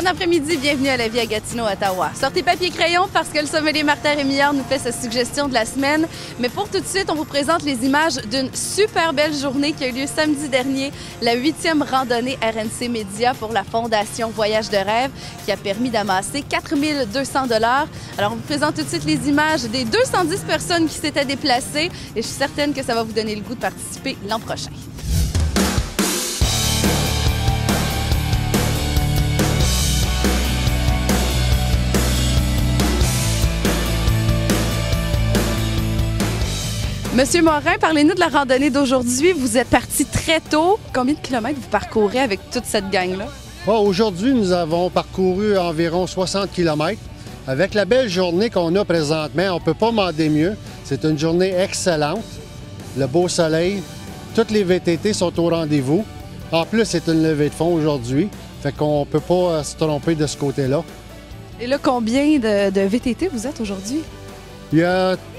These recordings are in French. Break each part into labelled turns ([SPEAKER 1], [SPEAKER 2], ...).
[SPEAKER 1] Bon après-midi, bienvenue à la vie à Gatineau, Ottawa. Sortez papier crayon parce que le sommelier Martin Rémillard nous fait sa suggestion de la semaine. Mais pour tout de suite, on vous présente les images d'une super belle journée qui a eu lieu samedi dernier, la 8e randonnée RNC Média pour la Fondation Voyage de rêve qui a permis d'amasser 4 200 $. Alors, on vous présente tout de suite les images des 210 personnes qui s'étaient déplacées et je suis certaine que ça va vous donner le goût de participer l'an prochain. Monsieur Morin, parlez-nous de la randonnée d'aujourd'hui. Vous êtes parti très tôt. Combien de kilomètres vous parcourez avec toute cette gang-là?
[SPEAKER 2] Aujourd'hui, nous avons parcouru environ 60 km. Avec la belle journée qu'on a présentement, on ne peut pas demander mieux. C'est une journée excellente. Le beau soleil, toutes les VTT sont au rendez-vous. En plus, c'est une levée de fonds aujourd'hui. Fait qu'on ne peut pas se tromper de ce côté-là.
[SPEAKER 1] Et là, combien de VTT vous êtes aujourd'hui?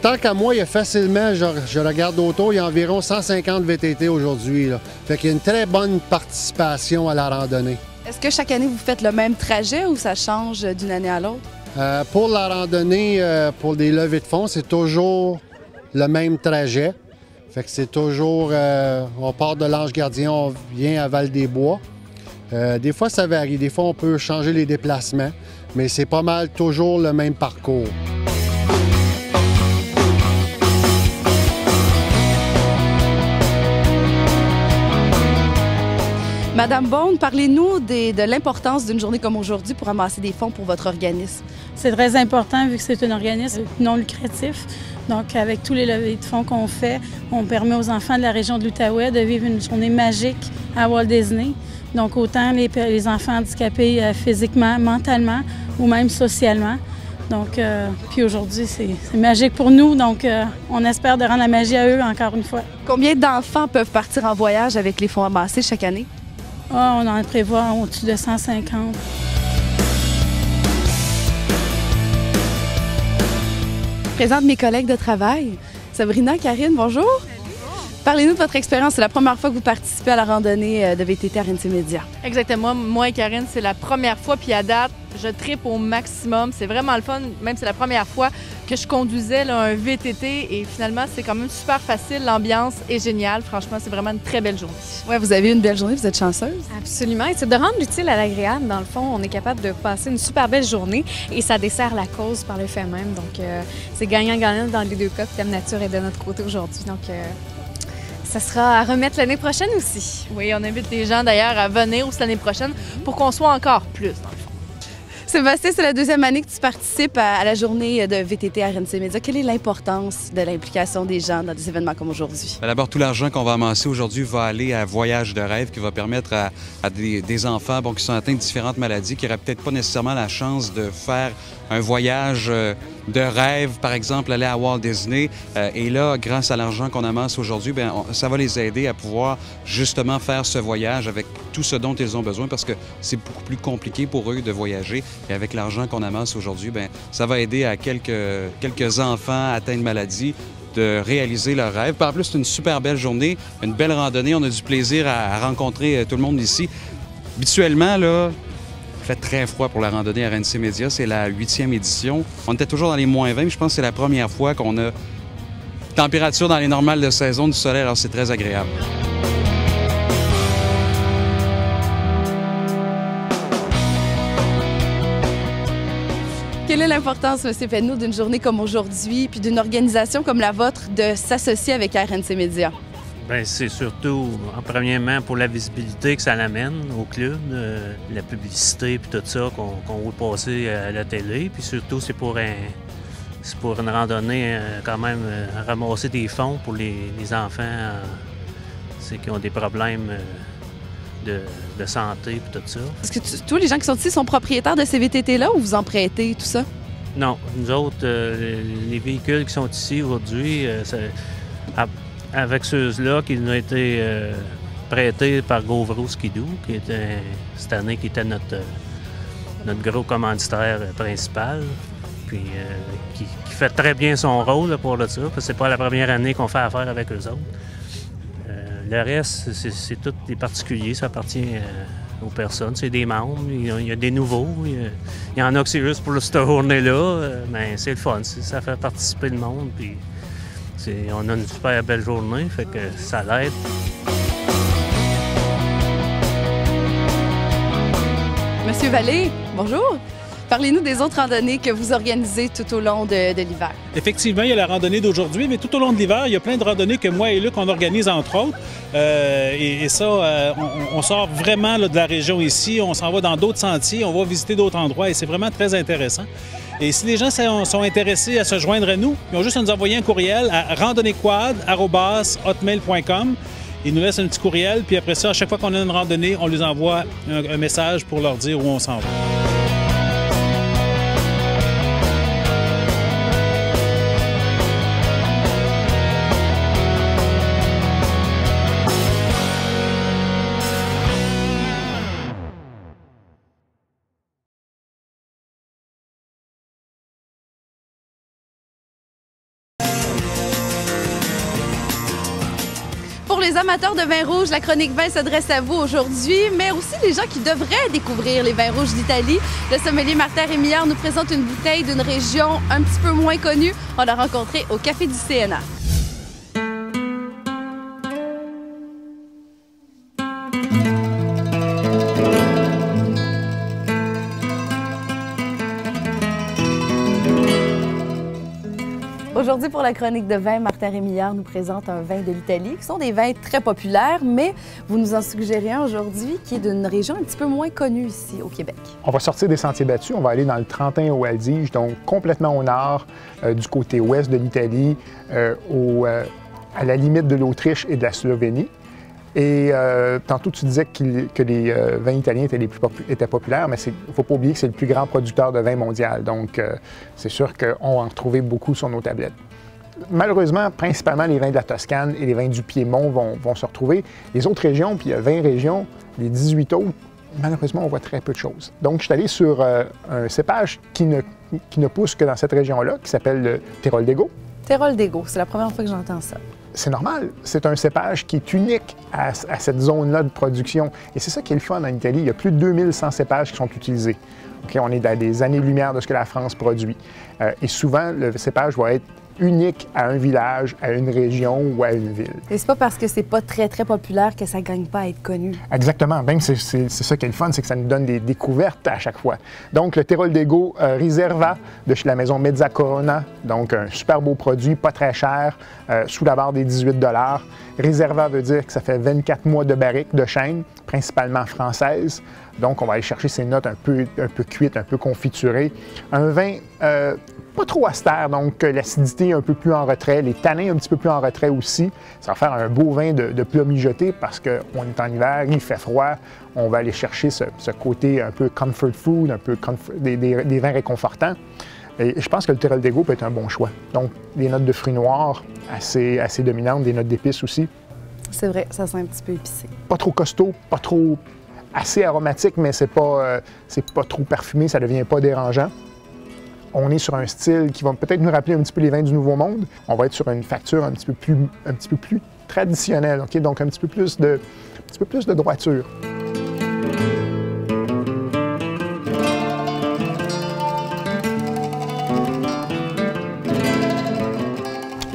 [SPEAKER 2] Tant qu'à moi, il y a facilement, je regarde autour, il y a environ 150 VTT aujourd'hui. Fait qu'il y a une très bonne participation à la randonnée.
[SPEAKER 1] Est-ce que chaque année, vous faites le même trajet ou ça change d'une année à l'autre?
[SPEAKER 2] Pour la randonnée, pour des levées de fonds, c'est toujours le même trajet. Fait que c'est toujours, on part de l'Ange Gardien, on vient à Val-des-Bois. Des fois, ça varie. Des fois, on peut changer les déplacements, mais c'est pas mal toujours le même parcours.
[SPEAKER 1] Madame Beaune, parlez-nous de l'importance d'une journée comme aujourd'hui pour amasser des fonds pour votre organisme.
[SPEAKER 3] C'est très important vu que c'est un organisme non lucratif. Donc, avec tous les levées de fonds qu'on fait, on permet aux enfants de la région de l'Outaouais de vivre une journée magique à Walt Disney. Donc, autant les enfants handicapés physiquement, mentalement ou même socialement. Donc, puis aujourd'hui, c'est magique pour nous. Donc, on espère de rendre la magie à eux encore une fois.
[SPEAKER 1] Combien d'enfants peuvent partir en voyage avec les fonds amassés chaque année?
[SPEAKER 3] Ah, on en prévoit au-dessus de 150.
[SPEAKER 1] Je présente mes collègues de travail. Sabrina, Karine, bonjour. Parlez-nous de votre expérience. C'est la première fois que vous participez à la randonnée de VTT RNC Média.
[SPEAKER 4] Exactement. Moi et Karine, c'est la première fois. Puis à date, je trippe au maximum. C'est vraiment le fun. Même c'est la première fois que je conduisais là, un VTT. Et finalement, c'est quand même super facile. L'ambiance est géniale. Franchement, c'est vraiment une très belle journée.
[SPEAKER 1] Oui, vous avez eu une belle journée. Vous êtes chanceuse.
[SPEAKER 5] Absolument. Et c'est de rendre l'utile à l'agréable. Dans le fond, on est capable de passer une super belle journée et ça dessert la cause par le fait même. Donc, c'est gagnant-gagnant dans les deux cas. Puis Thème Nature est de notre côté aujourd'hui. Donc, ça sera à remettre l'année prochaine aussi.
[SPEAKER 4] Oui, on invite les gens d'ailleurs à venir aussi l'année prochaine pour qu'on soit encore plus dans le fond.
[SPEAKER 1] Sébastien, c'est la deuxième année que tu participes à la journée de VTT RNC Média. Quelle est l'importance de l'implication des gens dans des événements comme aujourd'hui?
[SPEAKER 6] D'abord, tout l'argent qu'on va amasser aujourd'hui va aller à Voyage de rêve qui va permettre à des enfants qui sont atteints de différentes maladies qui n'auraient peut-être pas nécessairement la chance de faire un voyage de rêve, par exemple, aller à Walt Disney. Et là, grâce à l'argent qu'on amasse aujourd'hui, ça va les aider à pouvoir justement faire ce voyage avec tout ce dont ils ont besoin parce que c'est beaucoup plus compliqué pour eux de voyager. Et avec l'argent qu'on amasse aujourd'hui, ça va aider à quelques enfants atteints de maladies de réaliser leurs rêves. Puis en plus, c'est une super belle journée, une belle randonnée. On a du plaisir à rencontrer tout le monde ici. Habituellement, là, il fait très froid pour la randonnée RNC Média. C'est la 8e édition. On était toujours dans les -20, mais je pense que c'est la première fois qu'on a température dans les normales de saison du soleil. Alors, c'est très agréable.
[SPEAKER 1] Quelle est l'importance, M. Penneau, d'une journée comme aujourd'hui puis d'une organisation comme la vôtre de s'associer avec RNC Média?
[SPEAKER 7] Bien, c'est surtout, premièrement, pour la visibilité que ça l'amène au club, la publicité puis tout ça qu'on veut passer à la télé. Puis surtout, c'est pour une randonnée quand même ramasser des fonds pour les enfants qui ont des problèmes de santé puis tout ça.
[SPEAKER 1] Est-ce que tous les gens qui sont ici sont propriétaires de ces VTT-là ou vous en prêtez, tout ça?
[SPEAKER 7] Non. Nous autres, les véhicules qui sont ici aujourd'hui, avec ceux-là qui nous ont été prêtés par Govro Skidoo, qui était cette année qui était notre gros commanditaire principal, puis qui fait très bien son rôle là, pour ça, parce que c'est pas la première année qu'on fait affaire avec eux autres. Le reste, c'est tous des particuliers, ça appartient aux personnes. C'est des membres, il y a des nouveaux. Il y en a que c'est juste pour cette journée-là, mais c'est le fun. Ça fait participer le monde. Puis on a une super belle journée, fait que ça l'aide.
[SPEAKER 1] Monsieur Vallée, bonjour. Parlez-nous des autres randonnées que vous organisez tout au long de l'hiver.
[SPEAKER 8] Effectivement, il y a la randonnée d'aujourd'hui, mais tout au long de l'hiver, il y a plein de randonnées que moi et Luc, on organise entre autres. Et ça, on sort vraiment là, de la région ici, on s'en va dans d'autres sentiers, on va visiter d'autres endroits et c'est vraiment très intéressant. Et si les gens sont intéressés à se joindre à nous, ils ont juste à nous envoyer un courriel à randonnéequad@hotmail.com. Ils nous laissent un petit courriel, puis après ça, à chaque fois qu'on a une randonnée, on leur envoie un message pour leur dire où on s'en va.
[SPEAKER 1] Pour les amateurs de vin rouge, la chronique vin s'adresse à vous aujourd'hui, mais aussi les gens qui devraient découvrir les vins rouges d'Italie. Le sommelier Martin Rémillard nous présente une bouteille d'une région un petit peu moins connue. On l'a rencontrée au Café du CNA. Aujourd'hui, pour la chronique de vin, Martin Rémillard nous présente un vin de l'Italie, qui sont des vins très populaires, mais vous nous en suggérez un aujourd'hui qui est d'une région un petit peu moins connue ici au Québec.
[SPEAKER 9] On va sortir des sentiers battus, on va aller dans le Trentin au Adige, donc complètement au nord, du côté ouest de l'Italie, à la limite de l'Autriche et de la Slovénie. Et tantôt, tu disais que les vins italiens étaient populaires, mais il ne faut pas oublier que c'est le plus grand producteur de vin mondial. Donc, c'est sûr qu'on va en retrouver beaucoup sur nos tablettes. Malheureusement, principalement, les vins de la Toscane et les vins du Piémont vont se retrouver. Les autres régions, puis il y a 20 régions, les 18 autres, malheureusement, on voit très peu de choses. Donc, je suis allé sur un cépage qui ne pousse que dans cette région-là, qui s'appelle le Teroldego.
[SPEAKER 1] Teroldego, c'est la première fois que j'entends ça.
[SPEAKER 9] C'est normal. C'est un cépage qui est unique à cette zone-là de production. Et c'est ça qui est le fun en Italie. Il y a plus de 2100 cépages qui sont utilisés. Okay? On est à des années-lumière de ce que la France produit. Et souvent, le cépage va être unique à un village, à une région ou à une ville.
[SPEAKER 1] Et c'est pas parce que c'est pas très, très populaire que ça gagne pas à être connu.
[SPEAKER 9] Exactement. Même c'est ça qui est le fun, c'est que ça nous donne des découvertes à chaque fois. Donc, le Teroldego Riserva de chez la maison Mezzacorona. Donc, un super beau produit, pas très cher, sous la barre des 18 $. Riserva veut dire que ça fait 24 mois de barrique de chêne, principalement française. Donc, on va aller chercher ces notes un peu cuites, un peu confiturées. Un vin pas trop austère, donc l'acidité un peu plus en retrait, les tanins un petit peu plus en retrait aussi. Ça va faire un beau vin de plat mijoté parce qu'on est en hiver, il fait froid. On va aller chercher ce côté un peu comfort food, un peu des vins réconfortants. Et je pense que le Teroldego peut être un bon choix. Donc, des notes de fruits noirs assez dominantes, des notes d'épices aussi.
[SPEAKER 1] C'est vrai, ça sent un petit peu épicé.
[SPEAKER 9] Pas trop costaud, pas trop assez aromatique, mais c'est pas trop parfumé, ça ne devient pas dérangeant. On est sur un style qui va peut-être nous rappeler un petit peu les vins du Nouveau Monde. On va être sur une facture un petit peu plus traditionnelle, okay? Donc un petit peu plus de droiture.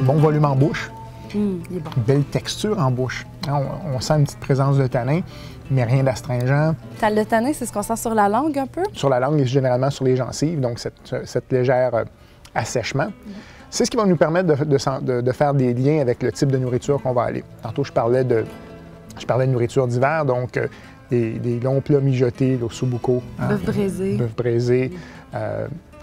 [SPEAKER 9] Bon volume en bouche.
[SPEAKER 1] Il est bon.
[SPEAKER 9] Belle texture en bouche. On sent une petite présence de tanin, mais rien d'astringent.
[SPEAKER 1] Le tanin, c'est ce qu'on sent sur la langue un peu?
[SPEAKER 9] Sur la langue et généralement sur les gencives, donc cette légère assèchement. C'est ce qui va nous permettre de faire des liens avec le type de nourriture qu'on va aller. Tantôt, je parlais de nourriture d'hiver, donc des longs plats mijotés, l'ossobuco.
[SPEAKER 1] Bœuf braisé.
[SPEAKER 9] Bœuf braisé.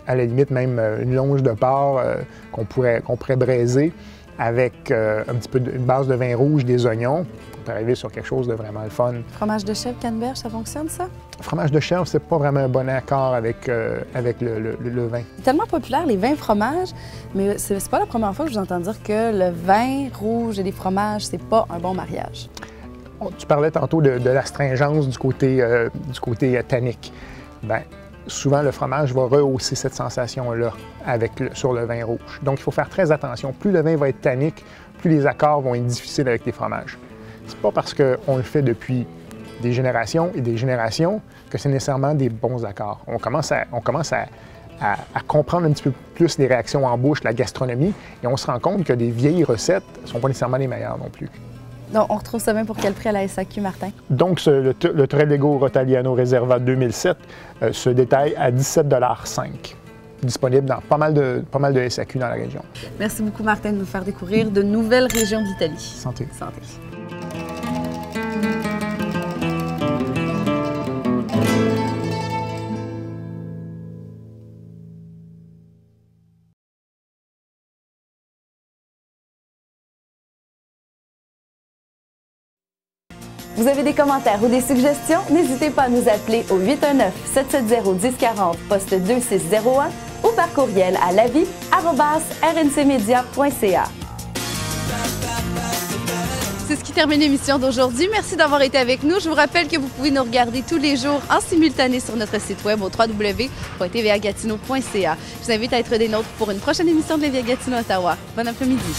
[SPEAKER 9] À la limite, même une longe de porc qu'on pourrait braiser avec un petit peu une base de vin rouge, des oignons. On peut arriver sur quelque chose de vraiment le fun.
[SPEAKER 1] Fromage de chèvre, canneberge, ça fonctionne, ça?
[SPEAKER 9] Fromage de chèvre, c'est pas vraiment un bon accord avec le vin.
[SPEAKER 1] C'est tellement populaire, les vins fromages, mais c'est pas la première fois que je vous entends dire que le vin rouge et les fromages, c'est pas un bon mariage.
[SPEAKER 9] Tu parlais tantôt de l'astringence du côté tannique. Bien, souvent, le fromage va rehausser cette sensation-là sur le vin rouge. Donc, il faut faire très attention. Plus le vin va être tannique, plus les accords vont être difficiles avec les fromages. C'est pas parce qu'on le fait depuis des générations et des générations que c'est nécessairement des bons accords. On commence à comprendre un petit peu plus les réactions en bouche, la gastronomie, et on se rend compte que des vieilles recettes ne sont pas nécessairement les meilleures non plus.
[SPEAKER 1] Donc, on retrouve ça même pour quel prix à la SAQ, Martin?
[SPEAKER 9] Donc, le Trelego Rotaliano Reserva 2007 se détaille à 17,5 $, disponible dans pas mal de SAQ dans la région.
[SPEAKER 1] Merci beaucoup, Martin, de nous faire découvrir de nouvelles régions d'Italie.
[SPEAKER 9] Santé.
[SPEAKER 1] Santé. Vous avez des commentaires ou des suggestions? N'hésitez pas à nous appeler au 819-770-1040, poste 2601 ou par courriel à lavie@rncmedia.ca. C'est ce qui termine l'émission d'aujourd'hui. Merci d'avoir été avec nous. Je vous rappelle que vous pouvez nous regarder tous les jours en simultané sur notre site web au www.tvagatineau.ca. Je vous invite à être des nôtres pour une prochaine émission de Lévis à Gatineau, Ottawa. Bon après-midi.